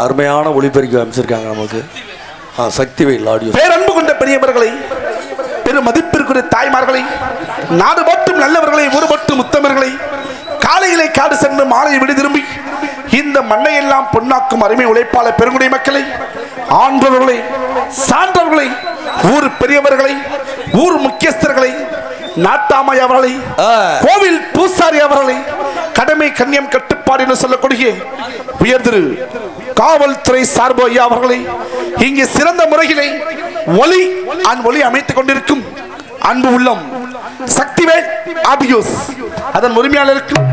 அருமையான ஒளிபெருக்கி அமைச்சிருக்காங்க நமக்கு. சக்திவேல் ஆடியோ. பேரன்பு கொண்ட பெரியவர்களை, பெரும் மதிப்பிற்குரிய தாய்மார்களை, நாடு மட்டும் நல்லவர்களை, ஊர் மட்டும் உத்தமர்களை, காலையிலே காடு சென்று மாலையை விடு திரும்பி இந்த மண்ணை எல்லாம் பொன்னாக்கும் அருமை உழைப்பாளர் பெருங்குடி மக்களை, ஆன்றவர்களை, சான்றவர்களை, ஊர் பெரியவர்களை, ஊர் முக்கியஸ்தர்களை, நாட்டாமை அவர்களை, கோவில் பூசாரி அவர்களை, கடமை கண்ணியம் கட்டுப்பாடு என்று சொல்லக்கூடிய உயர் திரு காவல்துறை சார்பு ஐயா அவர்களை, இங்கே சிறந்த முறையிலே ஒளி அமைத்துக் கொண்டிருக்கும் அன்பு உள்ளம் சக்திவேல் ஆடியோஸ், அதன் உரிமையாளருக்கும்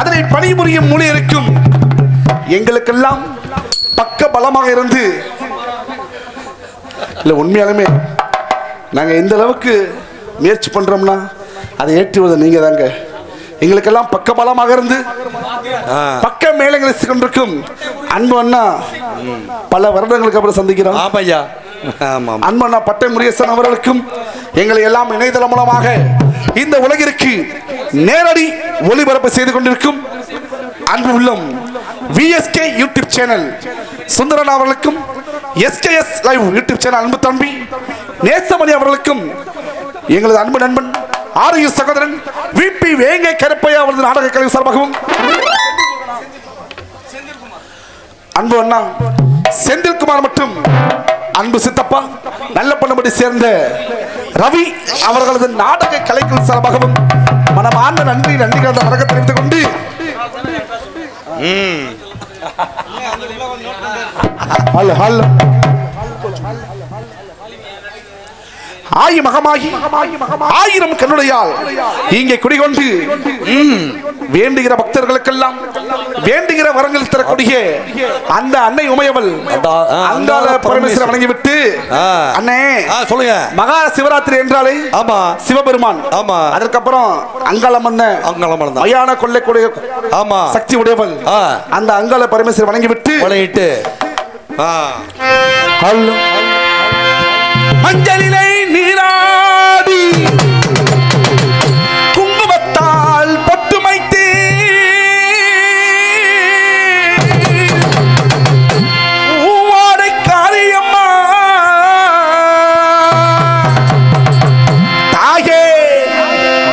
அதனை பணிபுரியும் ஊழியருக்கும் எங்களுக்கெல்லாம் பக்க பலமாக இருந்து, இல்லை உண்மையாலுமே நாங்கள் எந்த அளவுக்கு முயற்சி பண்றோம்னா அதை ஏற்றுவது நீங்க தாங்க. எங்களுக்கெல்லாம் பக்க பலமாக இருந்து பக்க மேலங்களை கொண்டிருக்கும் அன்பு அண்ணா பல வருடங்களுக்கு அப்புறம் சந்திக்கிறோம். அன்பு அண்ணா பட்டை முருகேசன் அவர்களுக்கும் எங்களை எல்லாம் இணையதளம் மூலமாக இந்த உலகிற்கு நேரடி ஒளிபரப்பு செய்து கொண்டிருக்கும் அன்பு உள்ளம் விஎஸ்கே யூடியூப் சேனல் சுந்தரன் அவர்களுக்கும், எஸ்கேஎஸ் லைவ் யூடியூப் சேனல் அன்பு தம்பி நேசமணி அவர்களுக்கும், எங்களது அன்பு நண்பன் ஆரிய சகோதரன் விபி வேங்கை கருப்பையா அவரது நாடக கலை சார்பாகவும், அன்பு அண்ணா செந்தில்குமார் மற்றும் அன்பு சித்தப்பா நல்ல பண்ணபடி சேர்ந்த ரவி அவர்களது நாடக கலைகள் சார்பாகவும் மனமார்ந்த நன்றி கலந்த வணக்கம் தெரிவித்துக் கொண்டு ஆயி மகமாகி ஆயிரம் கண்ணுடையால் இங்கே குடிகொண்டு வேண்டுகிற பக்தர்களுக்கெல்லாம் வேண்டுகிற வரங்கள் தரக்கூடிய அந்த அன்னை உமையவள் அங்காள பரமேஸ்வரர் வணங்கிவிட்டு அடுத்து அண்ணே சொல்லுங்க. மகா சிவராத்திரி என்றாலே ஆமா சிவபெருமான். ஆமா. அதற்கப்புறம் அங்காளம் மயான கொள்ளைக்கூடிய ஆமா சக்தி உடையவள். அந்த அங்காள பரமேஸ்வரர் வணங்கிவிட்டு மஞ்சளிலை நீராடி குங்குமத்தால் பொட்டுமைத்து ஊவாடை காரியம்மா தாயே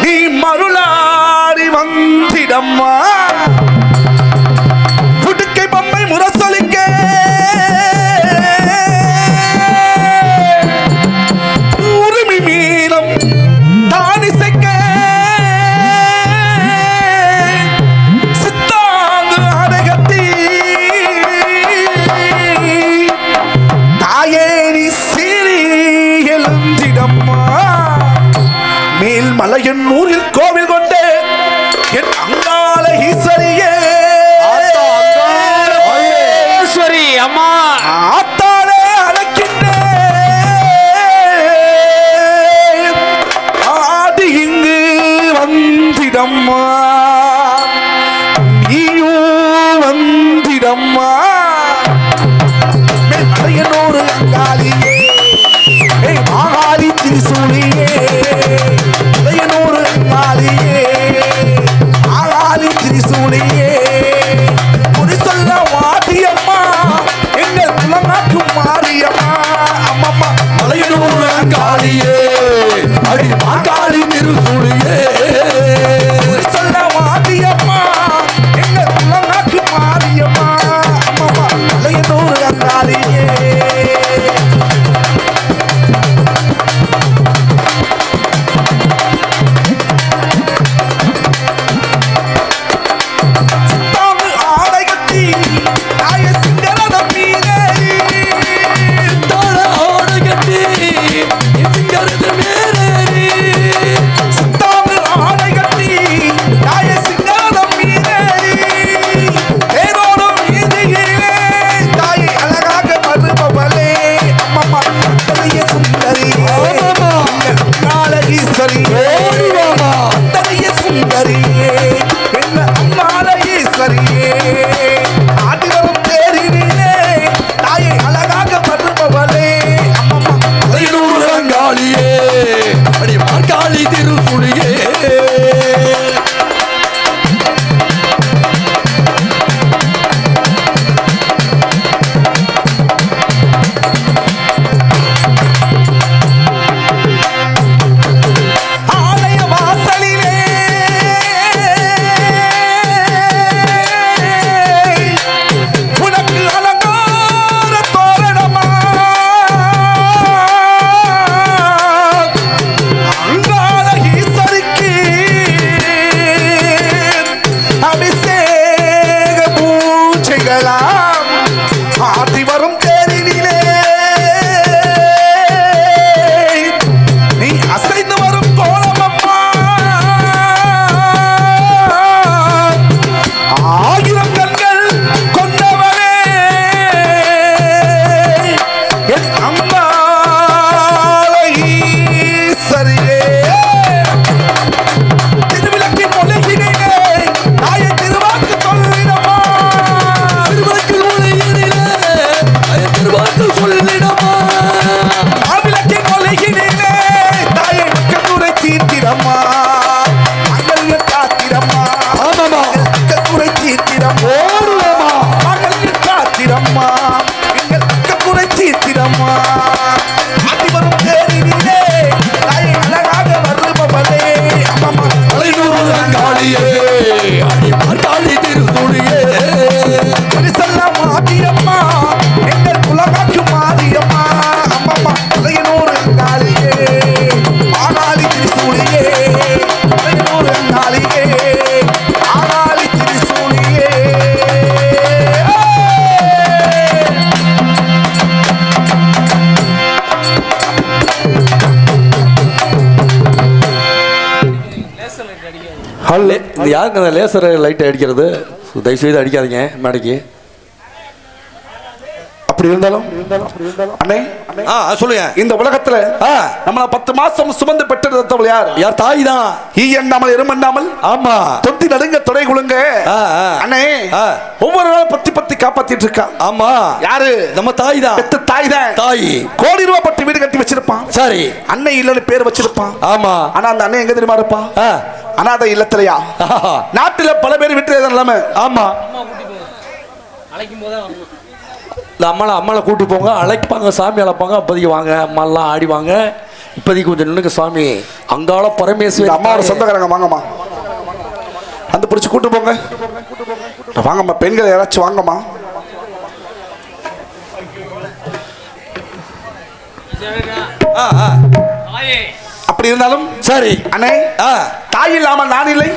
நீ மருளாடி வந்திடம்மா புடுக்கை பொம்மை முரசொலிக்க மலையின் ஊரில் கோவில் கொண்டு என் அங்காள ஈஸ்வரியே அம்மா ஆத்தாளே அழைக்கின்ற ஆதி இங்கு வந்திடம்மா நீயும் வந்திடம்மா மலையனோடு அங்காளியே மாகாளி திரிசூலியே இந்த யாருக்கு அந்த லேசர் லைட் அடிக்கிறது? தயவுசெய்து அடிக்காதீங்க மேடைக்கு. அப்படி இருந்தாலும் அண்ணே சொல்லுங்க. இந்த உலகத்துல நம்மள 10 மாசம் சுமந்து பெற்றெடுத்தவள் யார்? யார்? தாய் தான். ஈ எண்ணாமல் இருமண்ணாமல் ஆமா தொத்தி நடுங்க துணை குழுங்க. அண்ணே ஒவ்வொரு நாளும் பத்தி காப்பாத்திட்டு இருக்கா. ஆமா யாரு? நம்ம தாய் தான். பெத்த தாய் தான். தாய் கோடி ரூபாய் பட்டு வீடு கட்டி வச்சிருப்பான். சரி அன்னை இல்லன்னு பேர் வச்சிருப்பான். ஆமா ஆனா அந்த அண்ணன் எங்க தெரியுமா இருப்பான்? அனாதை இல்லத்திலையா? நாட்டுல பல பேர் விட்டு நிலைமை. ஆமா அம்மாவை கூட்டி போங்க, அழைப்பாங்க, சாமி அழைப்பாங்க. அப்போதைக்கு வாங்க அம்மாலாம் ஆடிவாங்க. இப்போதைக்கு கொஞ்சம் நின்னுக்கு சாமி அங்காள பரமேஸ்வரி அம்மாவோட சொந்தக்காரங்க வாங்கம்மா, அந்த பிடிச்சி கூட்டு போங்க. வாங்கம்மா பெண்கள் யாராச்சும் வாங்கம்மா. அப்படி இருந்தாலும் சரி அண்ணே, தாய் இல்லாமல் நான் இல்லை,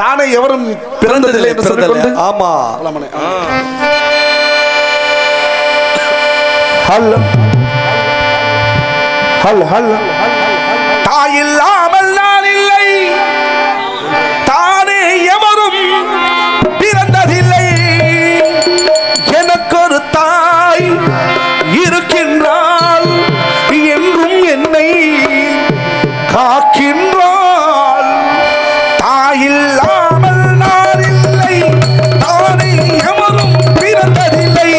தானே எவரும் பிறந்ததில்லை என்று சொல்லிக்கொண்டு ஆமா ஹல் ஹல் ஹல் தாய் இல்லாமல் நான் இல்லை, தானே எவரும் பிறந்ததில்லை. எனக்கு ஒரு தாய் இருக்கின்றாள், என்றும் என்னை காக்கின்றாள். தாயில்லாமல் நான் இல்லை, தானே எவரும் பிறந்ததில்லை.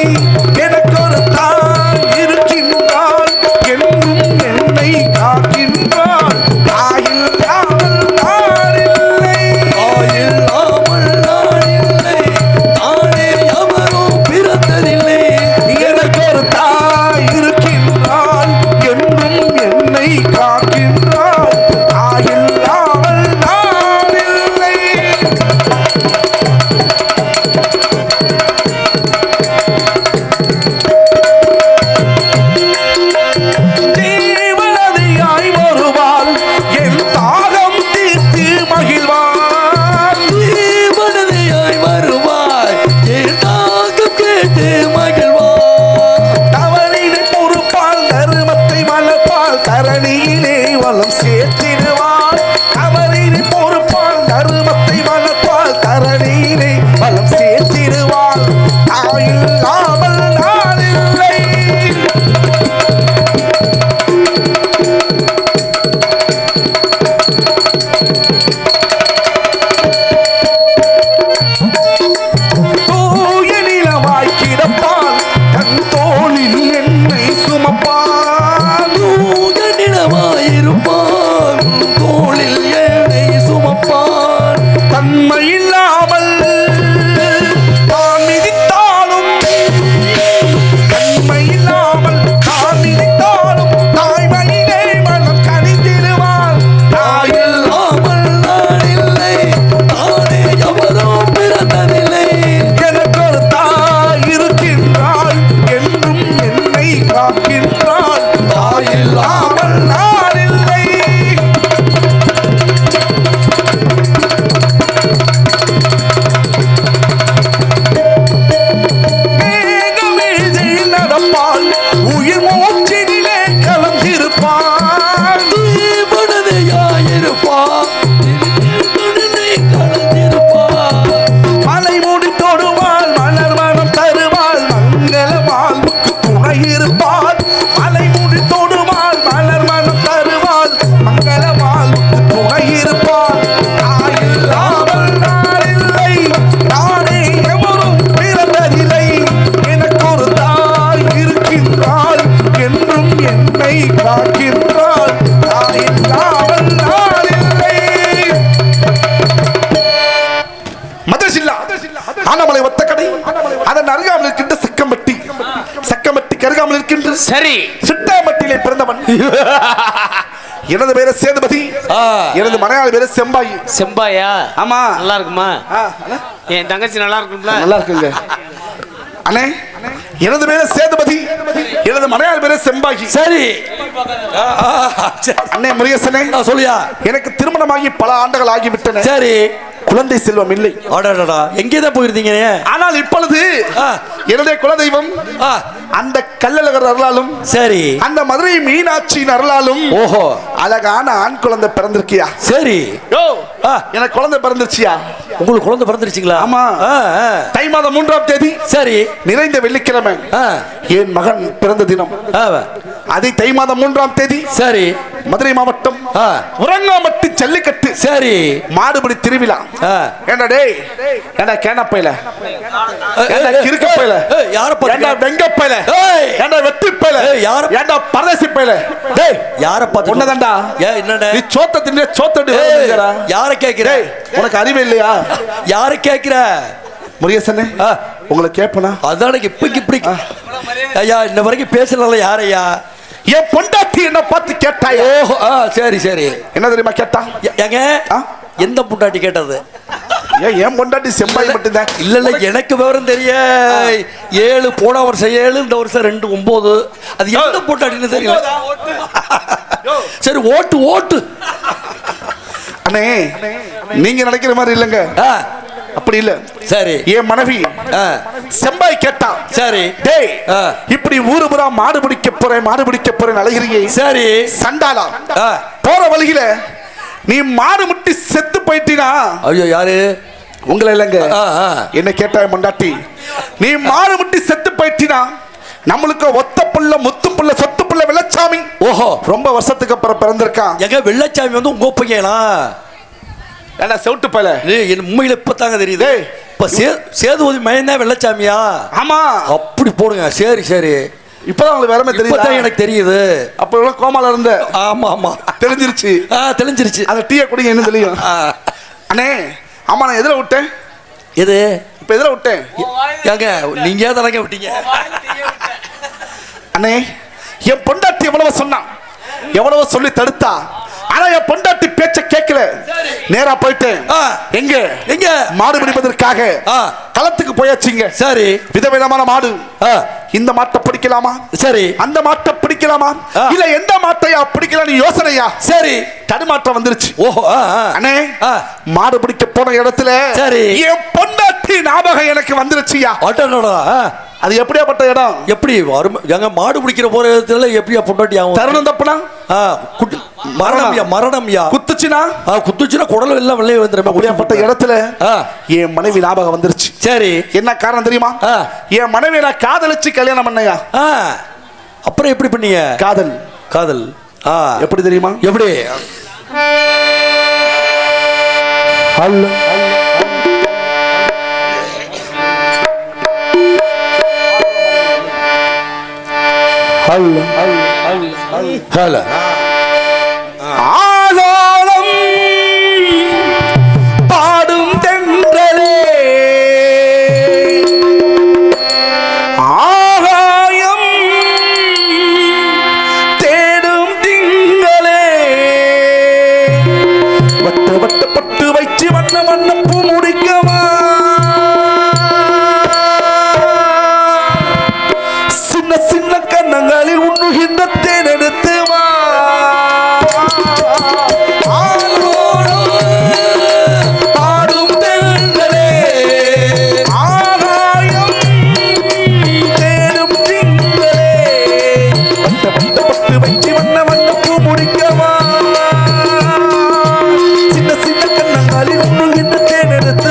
எனக்கு ஒரு தாய் இருக்கின்றாள், என்றும் என்னை காக்கின்றாள். தாயில்லாமல் நான் இல்லை, தாயில்லாமல் நான் இல்லை, தானே எவரும் பிறந்ததில்லை. எனக்கு ஒரு தாய் இருக்கின்றாள், என்றும் என்னை காக்கின்றாள். தாயில்லாமல் நான் இல்லை. தேவனதியாய் வருவாள், என் தாகம் தீர்த்து மகிழ்வாள். தேவனதியாய் வருவாள், என் தாகம் கேட்டு மகிழ்வாள். தவறினை பொறுப்பால், தருமத்தை வளர்ப்பால், தரணியிலே வளம் சேர்த்திடுவாள். தவறினை பொறுப்பால், தருமத்தை வளர்ப்பால், தரணியிலே வளம் சேர்த்திடுவாள். தாயில்லாமல் நான் இல்லை. தூய நிலவாய் கிடப்பால், தன் தோளில் என்னை சுமப்பால். தூய நிலவாயிருப்பால், தோளில் என்னை சுமப்பால். தன்மை இல்லாமல் தான் மிதித்தாலும், தன்மை இல்லாமல் தான் மிதித்தாலும், தாய்மையிலே மனம் கனிந்திடுவாள். தாயில்லாமல் நான் இல்லை, தானே எவரும் பிறந்ததில்லை. எனக்கு ஒரு தாய் இருக்கின்றாள், என்றும் என்னை காக்கின்றாள். தாயில்லாமல் நான் இல்லை. மேகமேஜையில் நடப்பாள், உயிர் மூச்சினிலே கலந்திருப்பாள். தீபனதையாயிருப்பாள், கலந்திருப்பாள். மலை மூடி தொடுவாள், மலர் மனம் தருவாள், மங்களமால் துணை இருப்பாள். மலை மூடி தொடுவாள், மலர் மனம் தருவாள், மங்களமால் துணை இருப்பாள். தாயில்லாமல் நான் இல்லை, தானே எவரும் பிறந்ததில்லை. எனக்கு ஒரு தாய் இருக்கின்றாள், என்றும் என்னை காக்கின்றாள். தாயில்லாமல் நான் இல்லை. மதசில்லா ஆனமலை ஒத்தக்கடை, அதன் அருகாமல் இருக்கின்ற சக்கம்பட்டி, சக்கம்பட்டிக்கு அருகாமல் இருக்கின்ற சரி சிட்டாம்பட்டியிலே பிறந்தவன். எனது பேரு சேதுபதி, எனது மனையாள் பேரு செம்பாயி. செம்பாயா? ஆமா நல்லா இருக்குமா? அண்ணே, என் தங்கச்சி நல்லா இருக்கும்ல? நல்லா இருக்குங்க அண்ணே. எனது பேரு சேதுபதி, எனது மனையாள் பேரு செம்பாயி. சரி அண்ணே முருகேசனே, சொல்லியா. எனக்கு திருமணமாகி பல ஆண்டுகள் ஆகிவிட்டன. சரி குழந்தை செல்வம் இல்லை. அடடடா, எங்கேதான் போயிருந்தீங்க? ஆனால் இப்பொழுது என்னுடைய குலதெய்வம் அந்த கள்ளழகர் அருளாலும், சரி அந்த மதுரை மீனாட்சியின் அருளாலும், ஓஹோ அழகான ஆண் குழந்தை பிறந்திருக்கியா? சரி எனக்கு குழந்தை பிறந்துருச்சியா? உங்களுக்கு குழந்தை பிறந்துருச்சுங்களா? ஆமா. தை மாதம் 3ஆம் தேதி சரி. நிறைந்த வெள்ளிக்கிழமை என் மகன் பிறந்த தினம். அதை தை மாதம் 3ஆம் தேதி சரி மதுரை மாவட்டம் உரங்காமட்டி ஜல்லிக்கட்டு சரி மாடுபிடி திருவிழா. ஏண்டா டேய், ஏண்டா கேனப்பையில, ஏண்டா கிறுக்கப்பையில, ஏண்டா வெங்கப்பையில, ஏண்டா வெட்டிப்பையில, ஏண்டா பரதேசிப்பையில, டேய் யார பார்த்து உன்னதான்டா. என்னடா நீ சோத்த தின்னே சோத்தடி வரடா. யார கேக்குற? உனக்கு அறிவே இல்லையா? யார கேக்குற? முருகேசனே உங்களை கேப்பனா? அதானே இப்படி ஐயா இன்ன வரைக்கும் பேசல. யாரையா? என் பொண்டாட்டி என்ன பார்த்து கேட்டாயா? ஓஹோ சரி சரி. என்ன தெரியுமா கேட்டா? ஏங்க எந்த பொண்டாட்டி கேட்டது? என் பொண்டாட்டி செம்பாய் மட்டும்தான். இல்ல இல்ல எனக்கு விவரம் தெரிய 7 போன வருஷம் 7 இந்த வருஷம் 2 9. அது எந்த பொண்டாட்டின்னு தெரியல. சரி ஓட்டு ஓட்டு. அண்ணே நீங்க நினைக்கிற மாதிரி இல்லைங்க. அப்படி இல்ல. சரி என் மனைவி செம்பாய் கேட்டா. சரி டேய் இப்படி ஊரு புறா மாடு பிடிக்க போறேன் அழகிரியே. சரி சண்டாளா போற வழியில நீ மாடு முட்டி செத்து போயிட்டீனா? ஐயோ யாரு? உங்களை இல்லைங்க. என்ன கேட்டா மண்டாட்டி, நீ மாடு முட்டி செத்து போயிட்டீனா நம்மளுக்கு ஒத்த புள்ள முத்து புள்ள சொத்து புள்ள வெள்ளச்சாமி. ஓஹோ ரொம்ப வருஷத்துக்கு அப்புறம் பிறந்திருக்கான். எங்க வெள்ளச்சாமி வந்து உங்க பையனா? ஏன்னா செவுட்டு பையல உண்மையில இப்பதாங்க தெரியுது. இப்ப சேதுபதி மயன் வெள்ளச்சாமியா? ஆமா அப்படி போடுங்க. சரி சரி இப்பதான் உங்களுக்கு வேறமே தெரியுது. எனக்கு தெரியுது. அப்ப கோமால இருந்த. ஆமா ஆமா தெரிஞ்சிருச்சு. தெரிஞ்சிருச்சு. அந்த டீயை குடிங்க என்ன தெரியும். அண்ணே ஆமா நான் எதுல விட்டேன்? எது இப்ப எதுல விட்டேன்? ஏங்க நீங்க தானங்க விட்டீங்க. அண்ணே என் பொண்டாட்டி எவ்வளவு சொன்னான், எவ்வளவு சொல்லி தடுத்தா, ஆனா என் பொண்டாட்டி பேச்ச கேட்கல. நேரா போயிட்டேன். எங்க எங்க மாடு பிடிப்பதற்காக களத்துக்கு போயாச்சுங்க. சரி விதவிதமான மாடு. இந்த மாட்டை பிடிக்கலாமா? சரி அந்த மாட்டை பிடிக்கலாமா இல்ல எந்த மாட்டையா பிடிக்கலாம்னு யோசனையா? சரி தடுமாற்றம் வந்துருச்சு. ஓஹோ அண்ணே மாடு பிடிக்க போன இடத்துல சரி என் பொண்டாட்டி ஞாபகம் எனக்கு வந்துருச்சுயா. அது எப்படியாப்பட்ட இடம்? எப்படி எங்க மாடு பிடிக்கிற போற இடத்துல எப்படியா பொண்டாட்டி ஆகும்? தருணம் தப்புனா மரணம்யா. குத்துச்சுனா குடல் எல்லாம் வெளியே வந்துடும். அப்படியாப்பட்ட இடத்துல என் மனைவி ஞாபகம் வந்துருச்சு. சரி என்ன காரணம் தெரியுமா? என் மனைவி நான் காதலிச்சு கல்யாணம் பண்ணையா. அப்புறம் எப்படி பண்ணீங்க? காதல் காதல் எப்படி தெரியுமா? எப்படி? ஆலோலம் பாடும் தென்றலே ஆகாயம் தேடும் திங்களே வட்ட வட்ட பட்டு வைச்சு வண்ண வண்ண பூ முடிக்கவா சின்ன சின்ன கண்ணங்களில் உண்ணுகின்ற தேனெடுத்து வா பாடும் தென்றலே ஆகாயம் தேடும் திங்களே வட்ட வட்ட பட்டு வைச்சு வண்ண வண்ண பூ முடிக்கவா சின்ன சின்ன கண்ணங்களில் உண்ணுகின்ற தேனெடுத்து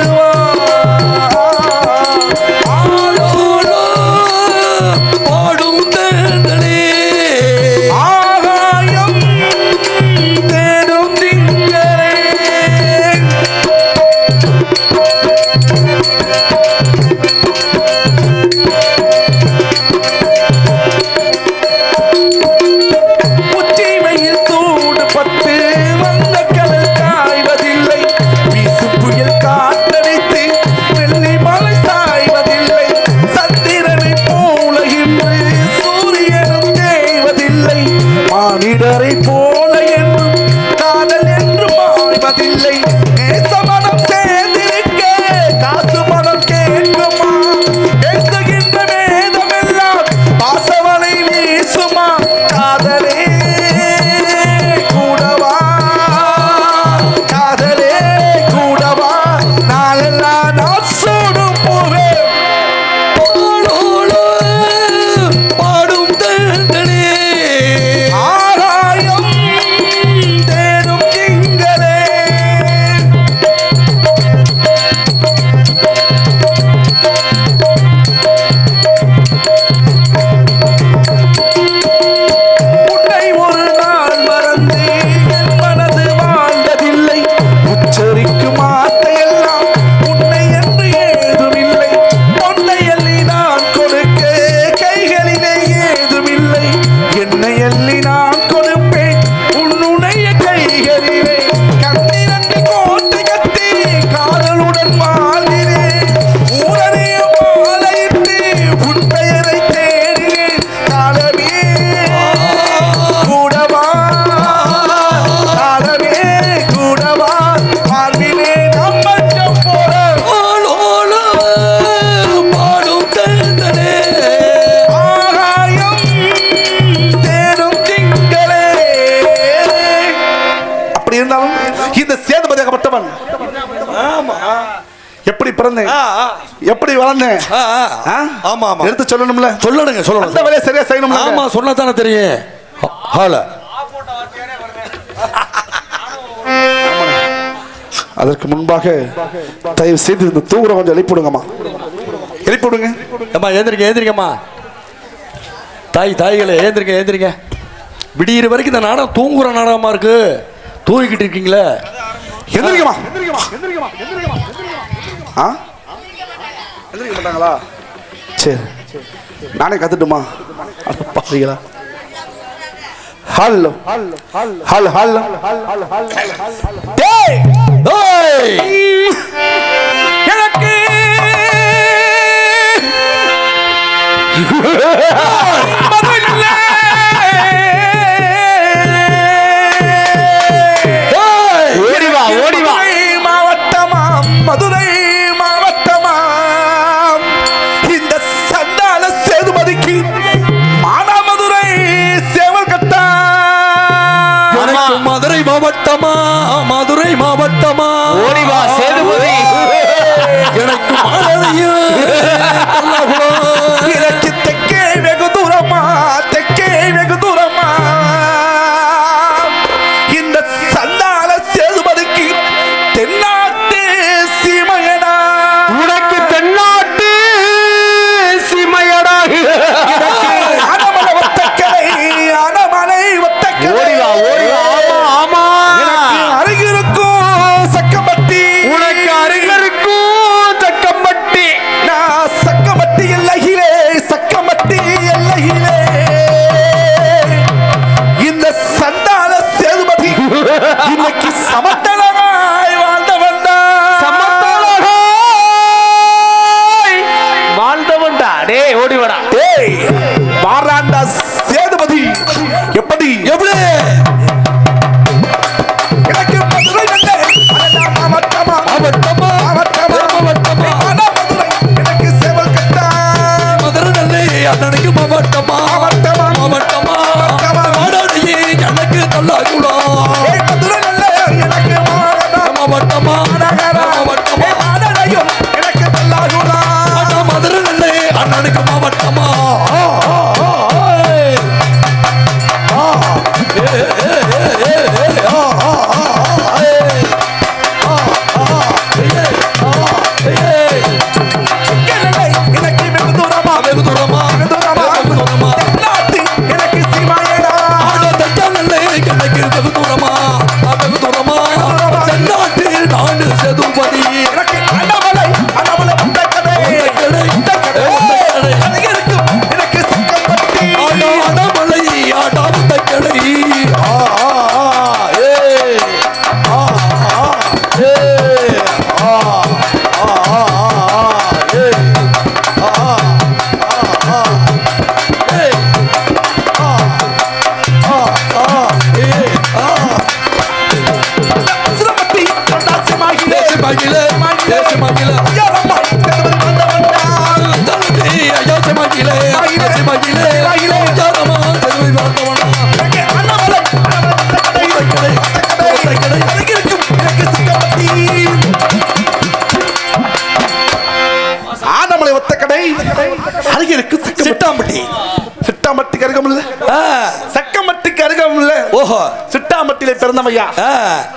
கம்பஞ்சம் போல ஓலோல பாடும் கந்தனே ஆகாயம் தேடும் திங்களே. அப்படி இருந்தாலும் இந்த சேதுபதியாகப்பட்டவன் ஆமா எப்படி பிறந்தேன், எப்படி வளர்ந்தேன், ஆமா ஆமா எடுத்து சொல்லணும்ல. சொல்லணுங்க அந்த சொல்லணும். வேலையை சரியா செய்யணும். ஆமா சொன்னா தானே தெரியும். ஹால அதற்கு முன்பாக தயவு செய்து இந்த தூங்குற கொஞ்சம் எழுப்பி விடுங்கம்மா, எழுப்பி விடுங்க. அம்மா ஏந்திரிக்க ஏந்திரிக்கம்மா. தாய்களே ஏந்திரிக்க ஏந்திரிக்க. விடியிற வரைக்கும் இந்த நாடகம் தூங்குற நாடகமா இருக்கு. தூங்கிக்கிட்டு இருக்கீங்களே, எந்திரிக்கமா. ஆ எந்திரிக்க மாட்டாங்களா? சரி நானே கத்துட்டுமா? பாத்தீங்களா? ஹலோ ஹலோ ஹலோ டேய் ஏய் எனக்கு ஓடி வா ஓடி வா. மாவட்டமாம் மதுரை மாவட்டமாம் இந்த சண்டால சேதுபதிக்கு மானாமதுரை சேவல் கட்டா. எனக்கு மதுரை மாவட்டமா மதுரை மாவட்டமா ஓடி வா சேதுபதி. எனக்கு மாலையும் எனக்கு தெற்கே வெகு தூரமா தெற்கே வெகு தூரமா இந்த சண்டால சேதுபதிக்கு தென்னாட்டு சீமையடா. உனக்கு தென்னாட்டு சிமையடா. அனமலை ஒத்தக்கரை அனமலை ஒத்தக்கரை. ஓடி வா ஓடி வா. ஆமா எனக்கு ஆமா. அருகிருக்கும் சக்கம்பட்டி. உனக்கு அருகிருக்கும் தக்கம்பட்டி. நான் சக்கம்பட்டி எல்லையிலே சக்கம்பட்டி எல்லையிலே இந்த சண்டால சேதுபதி இன்னைக்கு சமத்தலமாய் வாழ்ந்தவன்டா. சமத்தலகாய் வாழ்ந்தவன்டா. டேய் ஓடி வாடா. டேய் வாராண்டா சேதுபதி. எப்படி எப்படி எனக்கு மதுரை கண்டே அடடா மாவட்டமா மாவட்டமா மாவட்டமா மாவட்டமா அடடா மதுரை எனக்கு சேவல் கட்டா. மதுரை நல்லே அண்ணனுக்கு மாவட்டமா மாவட்டமா மாவட்டமா மாவட்டமா. மாடாடியே எனக்கு தள்ளாகுடா ஏய் மதுரை நல்ல எனக்கு மாவட்டம் மாவட்டமா நகரா. மாவட்டமா ஏய் மாடலையும் எனக்கு தள்ளாகுடா. அண்ணா மதுரை நல்லே அண்ணனுக்கு மாவட்டமா எனக்கு வெகு தூரமா வெகு தூரமா வெகு தூரமா வெகு தூரமா தென்னாட்டு எனக்கு சீமாயடா. ஆனா தஞ்சாவூர்ல எனக்கு வெகு தூரமா வெகு தூரமா தென்னாட்டு நாடு சேதுபதி எனக்கு அனமலை அனமலை ஒத்தக்கரை. ஒத்தக்கரை. அருகிருக்கும் எனக்கு சக்கம்பட்டி. ஆடா அடமலை ஆடாந்த கடை ஏ சிலம்பட்டி கொண்டாசி மாகிலே. மகிழ மகிழ ஐயாரம்மா சேதுபதி வந்தவன்டா. எனக்கு அனமலை அனமலை ஒத்தக்கரை. அருகிருக்கும் எனக்கு சக்கம்பட்டி. ஆனமலை ஒத்தக்கடை அருகிருக்கு சிட்டாம்பட்டி சிட்டாம்பட்டிக்கு அருகம் இல்ல சக்கம்பட்டிக்கு அருகம் இல்ல. ஓஹோ சிட்டாம்பட்டியில பிறந்தவையா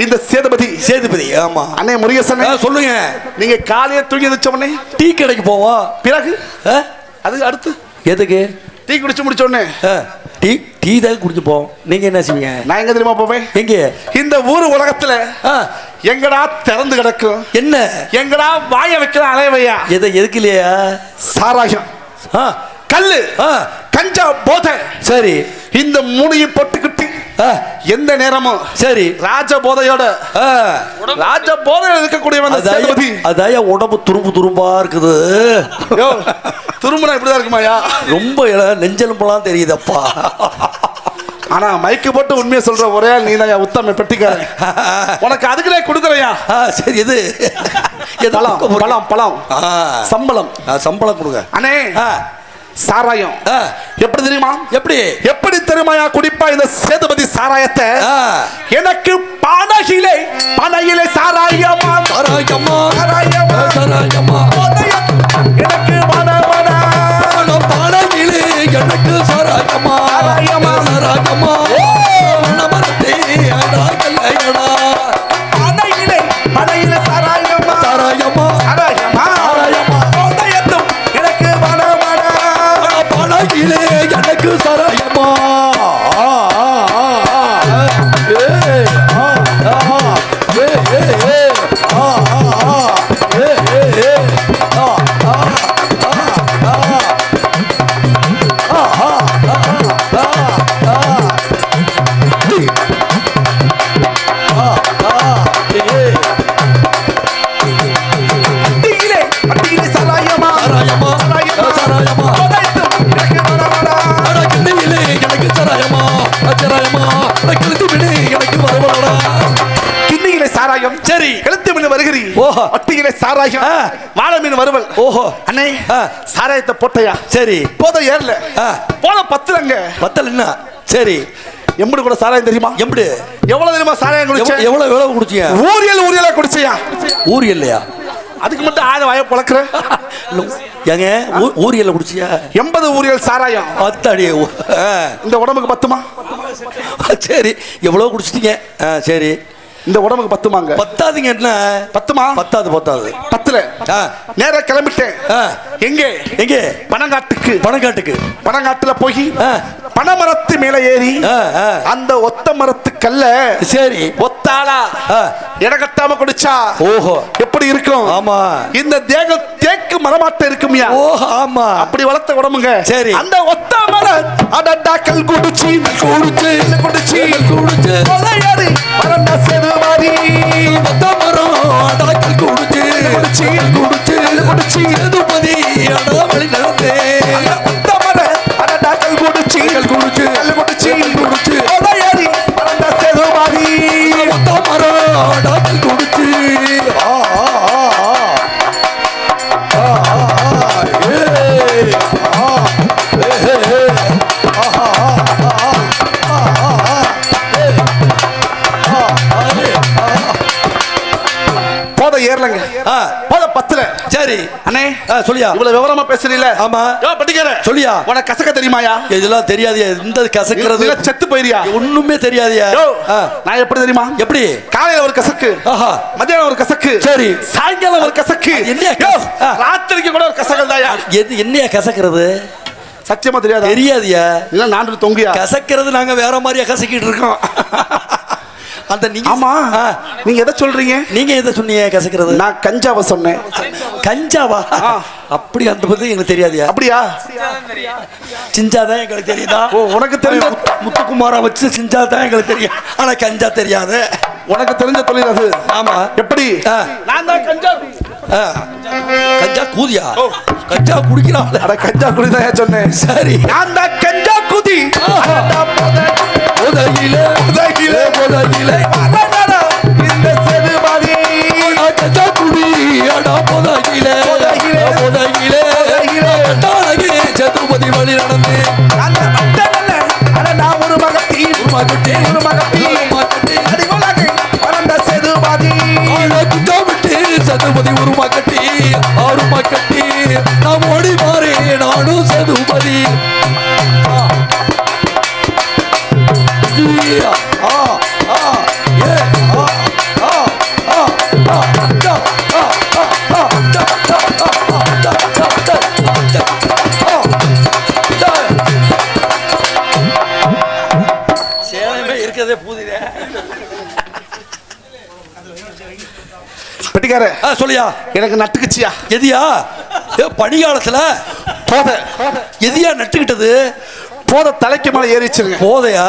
இந்த சேதுபதி. சேதுபதி ஆமா அண்ணே முருகேசன் சொல்லுங்க. நீங்க காலையில தூங்கி வச்சவனே டீ கடைக்கு போவோம். பிறகு ஆ? அது அடுத்து எதுக்கு டீ குடிச்சு முடிச்ச உடனே டீ டீ தான் குடிச்சு போவோம். நீங்க என்ன செய்வீங்க? நான் எங்க தெரியுமா போவேன்? எங்க இந்த ஊர் உலகத்துல ஆ, எங்கடா திறந்து கிடக்கும், என்ன எங்கடா வாய வைக்கிற அலைவையா? எதுக்கு இல்லையா? சாராயம், ஆ, கல்லு, ஆ, கஞ்சா, போதை, சரி இந்த மூணையும் பொட்டுக்கிட்டு ஆ, எந்த நேரமும் சரி ராஜ போதையோட ஆ, ராஜ போதையோட இருக்கக்கூடியவன் அந்த சேதுபதி. அதாய உடம்பு துரும்பா இருக்குது. யோ, துரும்புனா இப்படிதான் இருக்குமாயா? ரொம்ப நெஞ்செலும்பெல்லாம் தெரியுதப்பா. ஆனா மைக்கு போட்டு உண்மையை சொல்ற ஒரே ஆள் நீதான் உத்தம பெட்டிக்காரன். உனக்கு அதுக்குள்ளே கொடுக்குறையா? சரி எது பழம் பழம் பழம் சம்பளம் சம்பளம் கொடுங்க அண்ணே. சாராயம் எப்படி தெரியுமா? எப்படி எப்படி தெரியுமாயா குடிப்பா இந்த சேதுபதி சாராயத்தை? எனக்கு பனையிலே சாராயமா சாராயமா சாராயமா சாராயமா எனக்கு பனையிலே எனக்கு சாராயமா சாராயமா சாராயமா மனமரத்தே அடாகலையடா பனையிலே சாராயமா சாராயமா சாராயமா சாராயமா எனக்கு பனையிலே எனக்கு சாராயமா பட்டியிலே சாராயமா சாராயமா சாராயமா சாராயமா எனக்கு சாராயமா சாராயமா கழுத்து விடு எனக்கு வரவடா. கிண்ணியிலே சாராயம் சரி கழுத்து மீன் வருகிறீ. ஓஹோ. பட்டியிலே சாராயம் வாழை மீன் வருவல். ஓஹோ அண்ணே சாராயத்தை போட்டையா? சரி போத ஏறல போத பத்துலங்க பத்தல் என்ன சரி எம்படி கூட சாராயம் தெரியுமா? எப்படி எவ்வளவு தெரியுமா சாராயம் குடிச்ச? எவ்வளவு குடிச்சியா? ஊரியலா குடிச்சியா? ஊர் இல்லையா? அதுக்கு மட்டும் ஆத வாய பழக்கிற ஏங்க ஊரியல்ல குடிச்சியா? 80 ஊரியல் சாராயம் அத்தாடி இந்த உடம்புக்கு பத்துமா? சரி எவ்வளவு குடிச்சிட்டீங்க? சரி இந்த உடம்புக்கு பத்துமாங்க? பத்தாதுங்க. என்ன பத்துமா? பத்தாது பத்தாது பத்துல நேரா கிளம்பிட்டேன். எங்கே எங்கே? பனங்காட்டுக்கு. பனங்காட்டுல போய் பனமரத்து மேல ஏறி அந்த ஒத்த மரத்து கல்ல சரி ஒத்தாளா இடகட்டாம குடிச்சா ஓஹோ எப்படி இருக்கும்? ஆமா இந்த தேகம் தேக்கு மரமாட்ட இருக்குமியா? ஓஹோ ஆமா அப்படி வளர்த்த உடம்புங்க. சரி அந்த ஒத்த மரம் அடடா கல் குடிச்சி குடிச்சு குடிச்சு குடிச்சு கொலையாரி மரண்டா சேது மாறி ஒத்த மரம் அடாக்கல் குடிச்சு குடிச்சு குடிச்சு குடிச்சு சேதுபதி அடா வழி நடந்தே ஒத்த மரம் அடடா கல் குடிச்சி குடிச்சு குடிச்சு குடிச்சு கொலையாரி மரண்டா சேது மாறி ஒத்த மரம் அடாக்கல் குடிச்சு போத ஏறலங்க. போத பத்துல. சரி அண்ணே சொல்லியா? இவ்வளவு விவரமா பேசுறீல? ஆமா பட்டிக்கார சொல்லியா? உனக்கு கசக்க தெரியுமாயா? இதெல்லாம் தெரியாதியா? இந்த கசக்கிறது செத்து போயிரியா? ஒண்ணுமே தெரியாதியா? நான் எப்படி தெரியுமா? எப்படி? காலையில ஒரு கசக்கு, மத்தியானம் ஒரு கசக்கு, சரி சாயங்காலம் ஒரு கசக்கு, என்ன ராத்திரிக்கு கூட ஒரு கசகல் தாயா. எது என்னையா கசக்கிறது? சத்தியமா தெரியாதா? தெரியாதியா? இல்ல நான் தொங்கியா கசக்கிறது நாங்க வேற மாதிரியா கசக்கிட்டு இருக்கோம். அந்த நீங்க ஆமா நீங்க எதை சொல்றீங்க? நீங்க எதை சொன்னீங்க கசக்கிறது? நான் கஞ்சாவை சொன்னேன். கஞ்சாவா? அப்படி அந்த பத்தி எங்களுக்கு தெரியாதியா? அப்படியா? சிஞ்சாதான் எங்களுக்கு தெரியுதா? ஓ உனக்கு தெரிஞ்ச முத்துக்குமாரா வச்சு சிஞ்சாதான் எங்களுக்கு தெரியும். ஆனா கஞ்சா தெரியாது. உனக்கு தெரிஞ்ச தொழில் அது. ஆமா எப்படி? நான் தான் கஞ்சா கஞ்சா கூதியா? கஞ்சா குடிக்கிறான். அட கஞ்சா குடிதான் சொன்னேன். சரி நான் தான் கஞ்சா குதி. உதகிலே உதகிலே உதகிலே இந்த செதுபாதி கஞ்சா குடி அடா உதகிலே உதகிலே உதகிலே தானகி சேதுபதி வழி நடந்து அந்த பட்டல்ல அட நான் ஒரு மகத்தி ஒரு மகத்தி அடிகொலகை பரந்த செதுபாதி குஞ்சா விட்டு சேதுபதி உருமா கட்டி ஆறுமா கட்டி நாம் ஓடி மாறி நானும் சேதுபதி இருக்கிறதே பூதிதே. பெட்டிக்கார சொல்லியா? எனக்கு நட்டுக்குச்சியா? எதியா? பனிகாலத்துல போத எதியா நட்டுக்கிட்டது? போத தலைக்கு மேல ஏறிச்சுங்க. போதையா?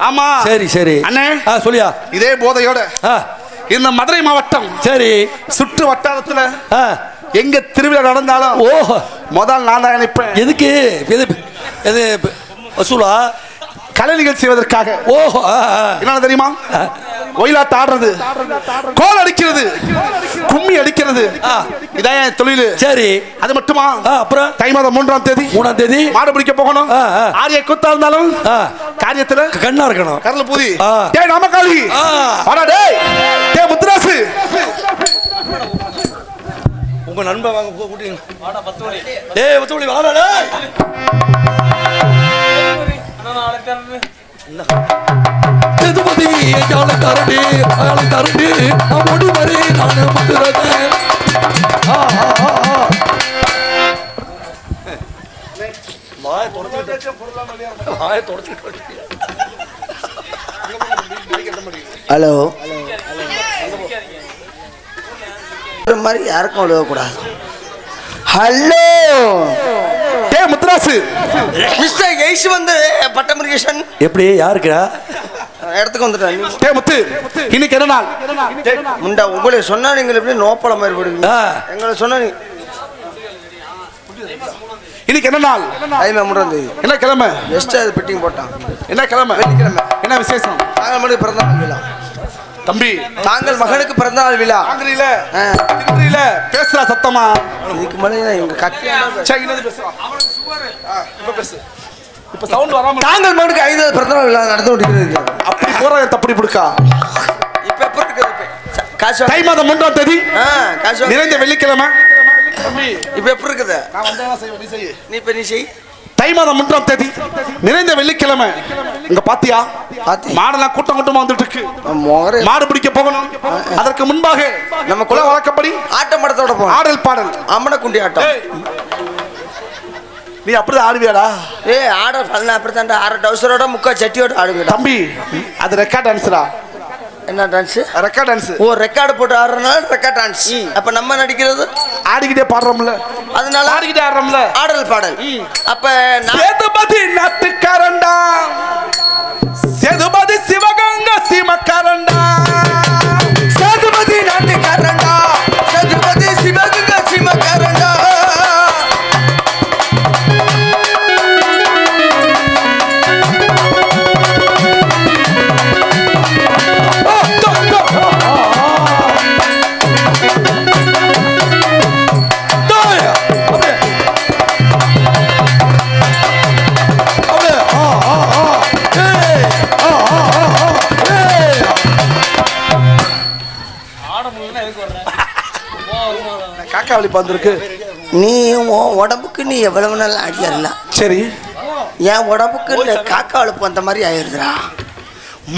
ஆமா. சரி சரி அண்ணே சொல்லியா? இதே போதையோட இந்த மதுரை மாவட்டம் சரி சுற்று வட்டாரத்துல எங்க திருவிழா நடந்தாலும் முதல் நான் தான் நினைப்பேன். எதுக்கு? எது வசூலா? கலை நிகழ்ச்சி செய்வதற்காக. ஓஹோ என்ன தெரியுமா? ஒயிலாட்ட ஆடுறது, கோல் அடிக்கிறது, கும்மி அடிக்கிறது, இதான் என் தொழில். சரி, அது மட்டுமா? அப்புறம் தை மாதம் 3ஆம் தேதி மாடு பிடிக்க போகணும். ஆரிய கூத்தா இருந்தாலும் காரியத்துல கண்ணா இருக்கணும். கரல பூதி டேய் நாமக்காளி வாடா டேய் டேய் முத்துராசு உங்க நண்பன் வாங்க கூட்டிங்க வாடா 10 மணி. டேய் 10 மணி வாடா டேய். திருப்பதி ஏஜால தரடி அயால தரடி நான் ஓடி வரே நான் முத்துறதே. மாய தொடச்சிட்டு ஹலோ மாதிரி யாருக்கும் விழுவக்கூடாது. ஹலோ டேய் முத்துராசு மிஸ்டர் எய்ஸ் வந்து பட்டமுருகேசன் எப்படி யாருக்குடா இடத்துக்கு வந்துட்டேன். டேய் முத்து இன்னைக்கு என்ன நாள்? முண்டா உங்களை சொன்னா நீங்கள் எப்படி நோப்பல மாதிரி போடுவீங்க. எங்களை சொன்னா நீ இன்னைக்கு என்ன நாள்? ஐமே 3ஆம் தேதி. என்ன கிழமை? எஸ்ட் அது பெட்டிங் போட்டான். என்ன கிழமை? வெள்ளிக்கிழமை. என்ன விசேஷம்? தாங்கள் மகனுக்கு பிறந்தநாள் விழா. தம்பி தாங்கள் மகனுக்கு பிறந்தநாள் விழா. ஆங்கிரியில திங்கிரியில பேசுறா சத்தமா. இதுக்கு மேலே எங்க கத்தி சைனது பேசுறா. அவனுக்கு சுகர். இப்ப பேசு. இப்ப சவுண்ட் வராம. தாங்கள் மகனுக்கு 5வது பிறந்தநாள் விழா நடந்து கொண்டிருக்கிறது. அப்படி போற தப்படி புடுக்கா. இப்ப எப்படி இருக்குது? காசு தை மாதம் 3ஆம் தேதி காசு நிறைந்த வெள்ளிக்கிழமை. தம்பி இப்ப எப்படி இருக்குது? நான் வந்தேனா செய்வேன், நீ செய். நீ செய். தை மாதம் 3ஆம் தேதி நிறைந்த வெள்ளிக்கிழமை. இங்க பாத்தியா மாடெல்லாம் கூட்டமா வந்துட்டு இருக்கு. மாடு பிடிக்க போகணும். அதற்கு முன்பாக நம்ம குல வழக்கப்படி ஆட்டம் படத்தோட போகணும். ஆடல் பாடல் அம்மன குண்டி ஆட்டம். நீ அப்படி ஆடுவியாடா? ஆட பண்ண அப்படித்தான். 6 டவுசரோட முக்கா சட்டியோட ஆடுங்க தம்பி. அது ரெக்கார்ட் டான்ஸ்ரா. என்ன டான்ஸ்? Record dance. ஓ ரெக்கார்டு போட்டு ஆடுறனால ரெக்கார்ட் டான்ஸ். அப்ப நம்ம நடிக்கிறது ஆடிக்கிட்டே பாடுறோம்ல, அதனால ஆடிக்கிட்டே ஆடுறோம்ல ஆடல் பாடல். அப்ப சேதுபதி நாட்டுக்காரண்டா, சேதுபதி சிவகங்கா சீமக்காரண்டா, சேதுபதி நாட்டுக்காரண்டா, சேதுபதி சிவகங்கா சீமக்காரண்டா. காக்காவளி பந்திருக்கு. நீ உடம்புக்கு நீ எவ்வளவு நாள் ஆடிடலாம். சரி, என் உடம்புக்கு இந்த காக்கா அழுப்பு அந்த மாதிரி ஆயிருதுடா.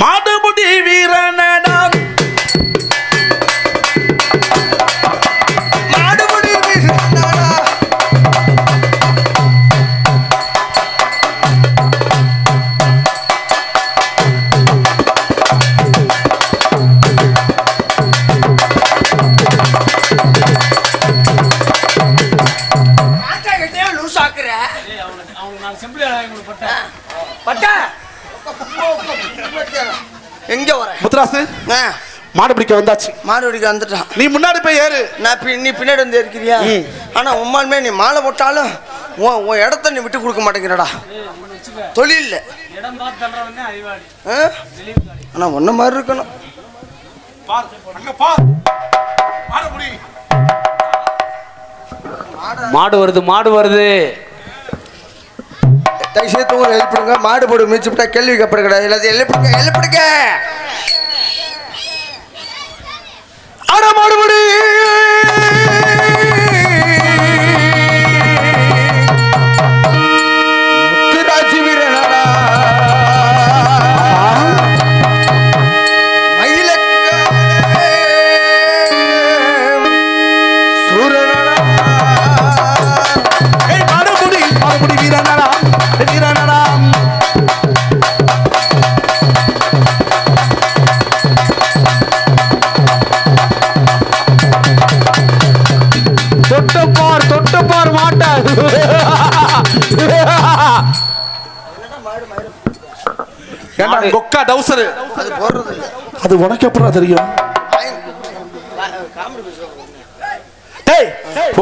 மாடுபுடி வீரனடா, மாடுபடி வீரனடா. எங்க வர முத்துராசு மாடு பிடிக்க வந்தாச்சு. மாடு பிடிக்க வந்துட்டான். நீ முன்னாடி போய் ஏறு. நீ பின்னாடி வந்து இருக்கிறியா? ஆனா உண்மையுமே நீ மாலை போட்டாலும் உன் இடத்த நீ விட்டு கொடுக்க மாட்டேங்கிறடா. தொழில் ஆனா ஒன்ன மாதிரி இருக்கணும். மாடு வருது, மாடு வருது. தயவுசெய்து தூங்க எழுப்பிடுங்க. மாடு போடு மிதிச்சு விட்டா கேள்வி கேட்பட கிடையாது. எல்லாத்தையும் எழுப்பிடுங்க, எழுப்பிடுங்க. ஆட மாடுபடி முத்துராஜி வீரனடா, சூரனடா. மாடுபுடி மாடுபுடி வீரனடா வீரனடா. தொட்டப்பார் மாட்ட. ஏண்டா கொக்கா டவுசர் அது போடுறது இல்ல. அது உனக்கு எப்படா தெரியும்? டேய்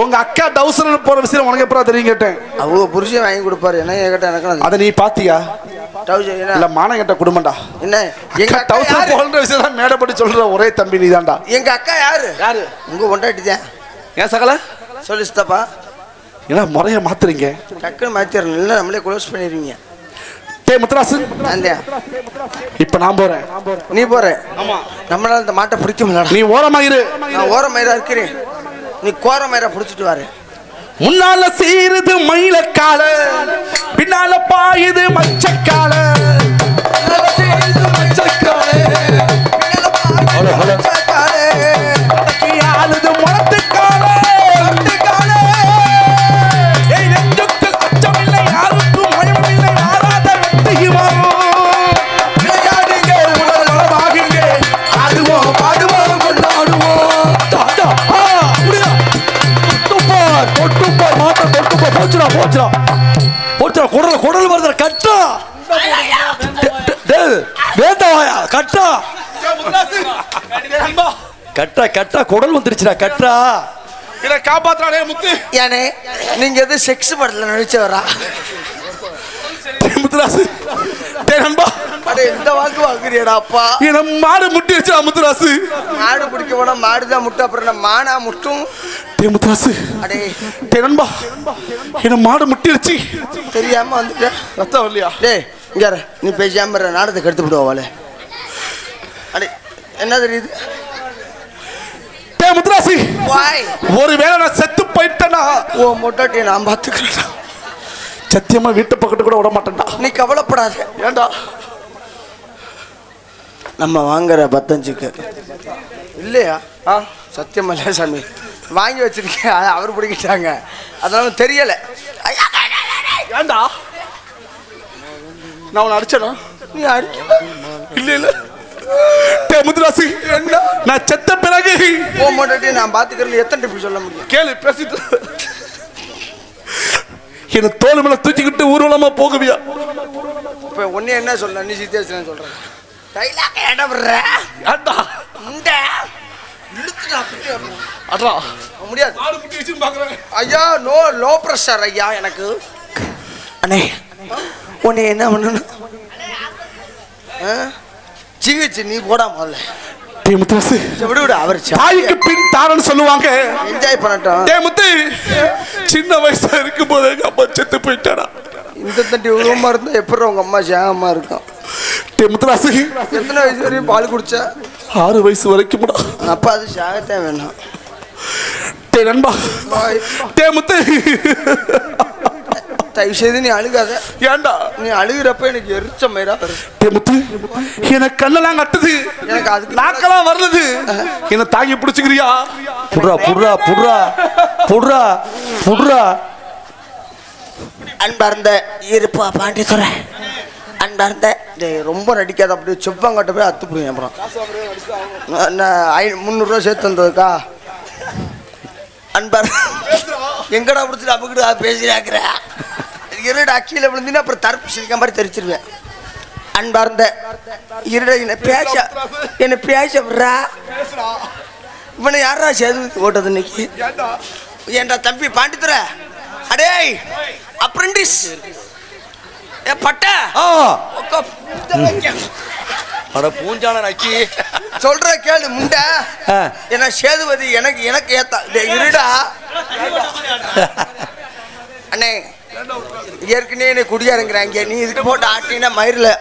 உங்க அக்கா டவுசர் போற விஷயம் உனக்கு எப்படா தெரியும் கேட்டேன். அவங்க புருஷன் வாங்கி கொடுப்பாரு. என்ன கேட்டா எனக்கு அதை நீ பாத்தியா? டவுசர் இல்ல என்ன மானம் கெட்ட குடும்பம்டா. என்ன எங்க அக்கா அக்கா டவுசர் யாரு? போடுற விஷயம் தான் மேடப்படி சொல்ற ஒரே தம்பி நீதான்டா. எங்க அக்கா யாரு? யாரு? உங்க கொண்டாட்டிதான். ஏன் சகல சொல்லு சித்தப்பா. ஏன்னா முறைய மாத்துறீங்க. டக்குன்னு மாத்திரணும் இல்லை நம்மளே க்ளோஸ் பண்ணிடுவீங்க. டேய் முத்துராசு, அந்த இப்ப நான் போறேன். நீ போற. ஆமா நம்மளால இந்த மாட்டை பிடிக்க முடியல. நீ ஓரமாயிரு. நான் ஓர மயிரா இருக்கிறேன், நீ கோர மயிரா பிடிச்சிட்டு வாரு. முன்னால சீருது மயிலக்கால, பின்னால பாயுது மச்சக்கால. ஆளுது முளத்துக்கால. ஏய் நெஞ்சுக்குள் அச்சமில்லை, யாருக்கும் பயமில்லை, ஆறாத வெற்றிக்கு வரும். விளையாடுங்க, உடல் நலமாகுங்க, ஆடுவோம் பாடுவோம் கொண்டாடுவோம். தொட்டுப்பார் மாட்ட தொட்டுப்பார் போச்சுடா போச்சுடா போச்சுடா குடல் வருதுடா கட்டா வேண்டாயா கட்டா கட்டா கட்டா குடல் வந்துருச்சுடா கட்டா. இதை காப்பாத்துறானே முத்து. ஏனே நீங்க எது செக்ஸ் படத்துல நடிச்சவரா? முத்துராசு, டேய் நண்பா, அடே இந்த வாக்கு வாங்குறியடா அப்பா. என்ன மாடு முட்டிடுச்சா முத்துராசு? மாடு பிடிக்க போனா மாடுதான் முட்டை, அப்புறம் என்ன மானா முட்டும்? டேய் முத்துராசு, அடே டேய் நண்பா, என்ன மாடு முட்டிடுச்சு. தெரியாம வந்துட்டேன். ரத்தம் வரலையா? டேய் இங்க இரு, நீ பேசாம இரு, நாடகத்துக்கு எடுத்து விடுவாளே. அடே என்ன தெரியுது? டேய் முத்துராசு, வாய் ஒருவேளை நான் செத்து போயிட்டேனா ஓ மொட்டாட்டியை நான் பார்த்துக்கிறேன். சத்தியமா வீட்டு பக்கத்து கூட விட மாட்டேன்டா. நீ கவலைப்படாத. ஏண்டா? நம்ம வாங்குற பத்தஞ்சுக்கு இல்லையா? சத்தியமா இல்லை சாமி, வாங்கி வச்சிருக்கேன், அவர் பிடிக்கிட்டாங்க, அதனால தெரியல. ஏண்டா நான் உன்னை அடிச்சேனா? நீ அடிக்க இல்ல இல்ல. டேய் முத்துராசு, என்ன நான் செத்த பிறகு ஓ மொட்டாட்டியை நான் பார்த்துக்கிறது எத்தனை டிப்பு சொல்ல முடியும்? கேளு, பேசிட்டு என்ன தோல் மேல தூக்கிக்கிட்டு ஊர்வலமா போகுவியா? இப்போ ஒன்னே என்ன சொல்ல, நீ சித்தியாசன் சொல்ற டைலாக் இடம் விடுற. ஏண்டா? இந்த இழுத்துடா அட்ரா முடியாது. மாடு முட்டி வச்சு பாக்குறாங்க. ஐயா லோ ப்ரெஷர் ஐயா எனக்கு. அண்ணே உன்னை என்ன பண்ணணும்? ஜிஹெச் நீ போடா முதல்ல. டேய் முத்துராசு, விடு விடு, அவர் தாய்க்கு பின் தாரன்னு சொல்லுவாங்க. என்ஜாய் பண்ணட்டும். டேய் முத்து, சின்ன வயசா இருக்கும் போது எங்க அப்பா செத்து போயிட்டாரா. இந்த தண்டி உருவமா இருந்தா எப்படி உங்க அம்மா சேகமா இருக்கும்? டேய் முத்துராசு, எத்தனை வயசு வரையும் பால் குடிச்ச? 6 வயசு வரைக்கும். அப்பா அது சேகத்தான் வேணும். டேய் நண்பா, டேய் முத்து, தயவு செய்து நீ அழுகாத. ஏண்டா? நீ அழுகிறப்ப எனக்கு எரிச்ச மயிரா வருது. டேய் முத்து, எனக்கு கண்ணெல்லாம் கட்டுது, எனக்கு அதுக்கு நாக்கெல்லாம் வருது. என்ன தாங்கி பிடிச்சுக்கிறியா? புடுறா புடுறா புடுறா புடுறா புடுறா. அன்பார்ந்த இருப்பா பாண்டித்துறை, அன்பார்ந்த ரொம்ப நடிக்காத, அப்படியே செவ்வாங்கட்ட போய் அத்து போடுங்க. அப்புறம் 300 சேர்த்து வந்ததுக்கா? அன்பார் எங்கடா பிடிச்சிட்டு அமுக்கிட்டு பேசினாக்குற இருடா, கீழே விழுந்தினா அப்புறம் தரப்பு சிரிக்க மாதிரி தெரிச்சிருவேன். அன்பார்ந்த இருடா, என்ன பேச விட்றா. இவனை யாரா சேது ஓட்டது இன்னைக்கு? ஏன்டா தம்பி பாண்டித்துறை, அடே அப்ரெண்டிஸ் பட்ட அட பூஞ்சான நக்கி சொல்ற கேளு முண்டை. என்ன சேதுபதி எனக்கு எனக்கு ஏத்தா இருடா. அண்ணே ஏற்கனவே என்னை குடியாருங்கிறாங்க, நீ இதுக்கு போட்டு ஆட்டினா மயிரில்.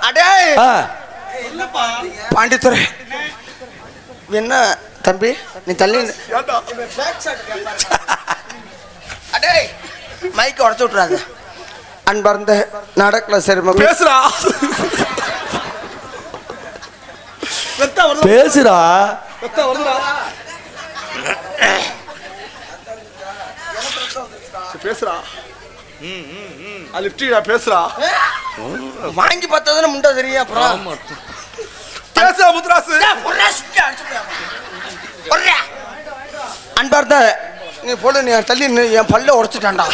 அடே பாண்டித்துறை, என்ன தம்பி நீ தள்ளி. அடே மைக்க உடச்சு விட்றாங்க. அன்பார்ந்த நடக்கல சரி பேசுறா பேசுடா. பேசுறா பேசுறா. வாங்கி பார்த்ததுன்னு முண்டை தெரியும். அப்புறம் பேசுறா முத்துராசு. அன்பார்ந்த நீ போடு, நீ தள்ளி என் பல்ல உடச்சிட்டான்டா.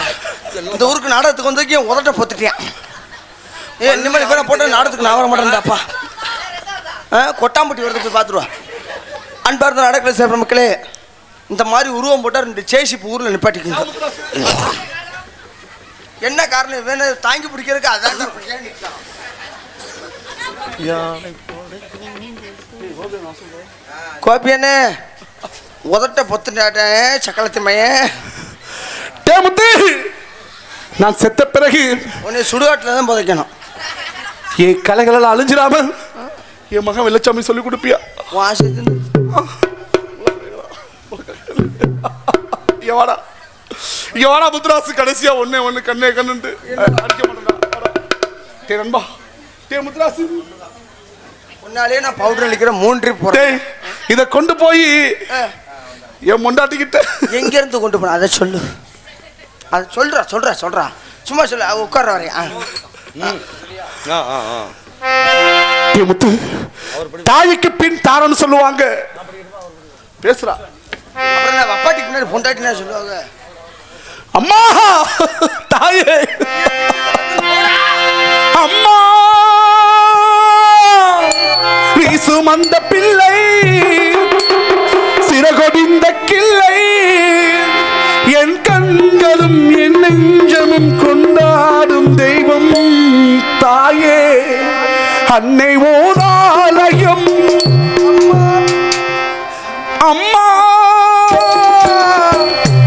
இந்த ஊருக்கு நாடகத்துக்கு வந்து என் உதட்ட பொத்துட்டேன். இனிமேல் இப்போ போட்டு நாடகத்துக்கு நான் வர மாட்டேன்டாப்பா. கொட்டாம்பட்டி வரது போய் பார்த்துருவா. அன்பார்ந்த நடக்கல சேர்ற மக்களே, இந்த மாதிரி உருவம் போட்டால் 2 சேஷிப்பு ஊரில் நிப்பாட்டிக்குங்க. என்ன காரணம்? வேணும் தாங்கி பிடிக்கிறதுக்கு அதான் கோபியண்ணே உதட்ட பொத்துட்டாட்டேன் சக்கலத்து மையன். டே முத்து, நான் செத்த பிறகு உன்னை சுடுகாட்டில் தான் புதைக்கணும். என் கலைகளெல்லாம் அழிஞ்சிடாம என் மகன் வெள்ளச்சாமி சொல்லி கொடுப்பியா? வாசத்து எவாடா எவாடா முத்துராசு கடைசியா ஒண்ணு கண்ணே கண்ணுண்டு அடிக்க மாட்டேன். டே நண்பா, டே முத்துராசு, முன்னாலே நான் பவுடர் அளிக்கிற 3 ட்ரிப் போறேன். இதை கொண்டு போய் என் மொண்டாட்டிக்கிட்ட எங்க இருந்து கொண்டு போன அதை சொல்லு. அது சொல்றா சும்மா சொல்லு. உட்கார வரையா முத்து, தாய்க்கு பின் தாரன்னு சொல்லுவாங்க. பேசுறா. அப்புறம் நான் அப்பாட்டிக்கு முன்னாடி பொண்டாட்டினா சொல்லுவாங்க. அம்மா தாயே, அம்மா நீ சுமந்த பிள்ளை சிறகொடிந்த கிள்ளை, என் கண்களும் என் நெஞ்சமும் கொண்டாடும் தெய்வம் தாயே, அன்னை ஓராலயம். அம்மா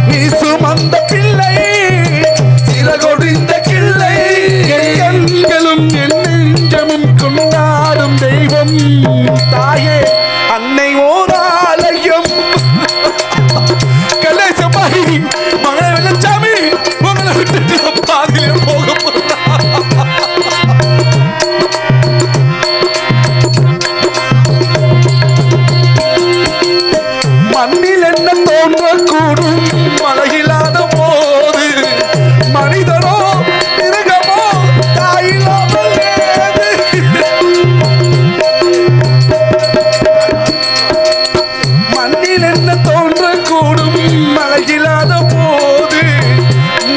நீ சுமந்த பிள்ளை சிறகொடிந்த கிள்ளை, என் கண்களும் என் நெஞ்சமும் கொண்டாடும் தெய்வம் தாயே, அன்னை ஓராலயம். கலேசமாயி மகனை வெள்ளச்சாமி உங்களை விட்டுட்டு பாதியிலே போக போறா. மண்ணில் என்ன தோன்றக்கூடும் மழையில்லாத போது, மனிதனோ மிருகமோ தாயில்லாமல் ஏது. மண்ணில் என்ன தோன்றக்கூடும் மழையில்லாத போது,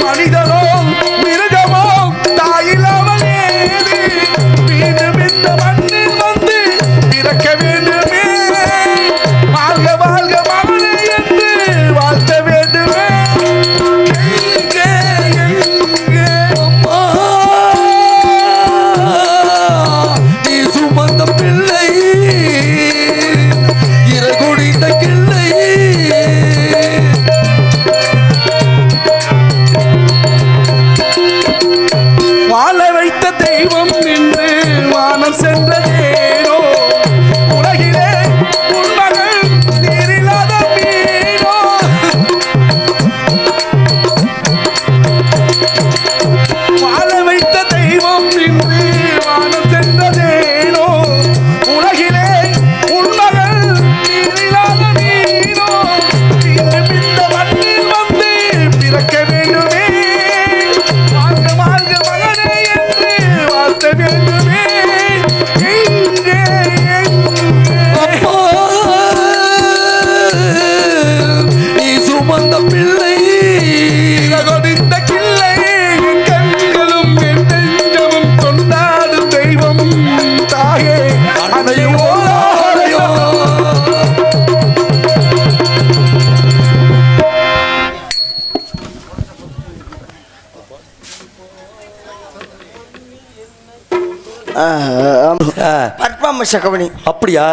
மனிதனோ மிருகமோ தாயில்லாமல் ஏது. மீண்டும் இந்த மண்ணில் வந்து பிறக்க வேண்டுமே, வாழ்க வாழ்க மகனே என்று வாழ்த்த வேண்டுமே. எங்கே எங்கே அம்மா, நீ சுமந்த பிள்ளை இறகுடிந்த கிள்ளை, வாழ வைத்த தெய்வம் என்று வானம் சென்றதேனோ, உலகிலே உன் மகள் நீரில்லாத மீனோ. வாழ வைத்த தெய்வம் என்று வானம் சென்றதேனோ, உலகிலே உன் மகள் நீரில்லாத மீனோ. மீண்டும் இந்த மண்ணில் வந்து பிறக்க வேண்டுமே, வாழ்க வாழ்க மகனே என்று வாழ்த்த வேண்டுமே. எங்கே எங்கே அம்மா, நீ சுமந்த பிள்ளை இறகொடிந்த கிள்ளை, என் கண்களும் என் நெஞ்சமும் கொண்டாடும் தெய்வம் தாயே, அன்னை ஓராலயம். பர்ஃபார்மன்ஸ் கவனி. அப்படியா?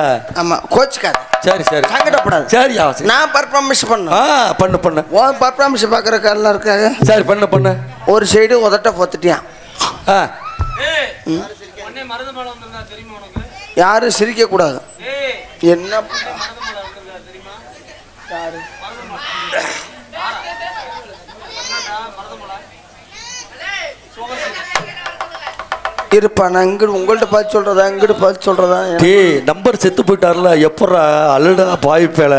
ஆமா, கோச்சுக்காது, சரி சரி சங்கடப்படாது. சரியா? நான் பர்ஃபார்மன்ஸ் பண்ணேன். பண்ணு பண்ணு. உன் பர்ஃபார்மன்ஸ் பார்க்குறக்காரெல்லாம் இருக்காங்க. சரி பண்ணு பண்ணு. ஒரு சைடு உதட்ட பொத்துட்டியான். ஆ, யாரும் சிரிக்க கூடாது. என்ன இருப்பா, நான் இங்கிட்டு உங்கள்கிட்ட பார்த்து சொல்றதா இங்கிட்டு பார்த்து சொல்றதா? டேய், நம்பர் செத்து போயிட்டார்ல, எப்பட்றா அழுடா பாய்ப்பேல.